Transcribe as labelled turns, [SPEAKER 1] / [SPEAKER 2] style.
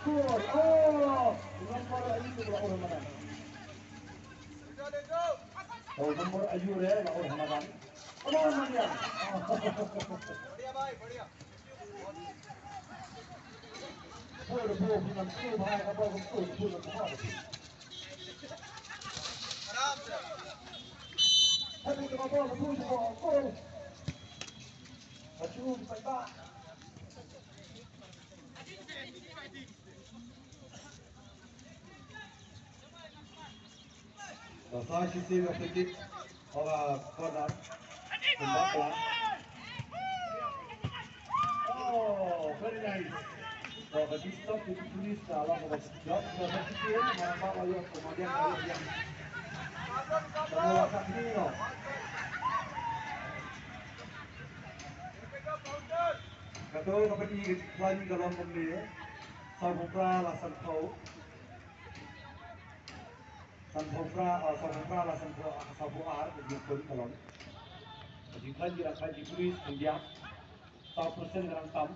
[SPEAKER 1] Gol. Oh, nomor Ayu lawan Ramadan. Oh, nomor Ayu lawan Ramadan. Oh, Ramadan.
[SPEAKER 2] बढ़िया भाई बढ़िया
[SPEAKER 1] Gol gol dengan gol bahaya kapal gol gol kapal.
[SPEAKER 2] आराम से
[SPEAKER 1] Tapi kapal gol gol. Acu peta. Saya sisi berpikir orang konar pembakar. Oh, very nice. Oh, but this stop itu tulis dalam job berpikir mana lalu kemudian kalau yang semua kat ni loh. Kata kapati lagi dalam pembeli, sabukra lah sanpau. Sanpau lah sabu ar jadi pun kalau. Jadi kan dia akan ditulis kemudian 100% orang tam.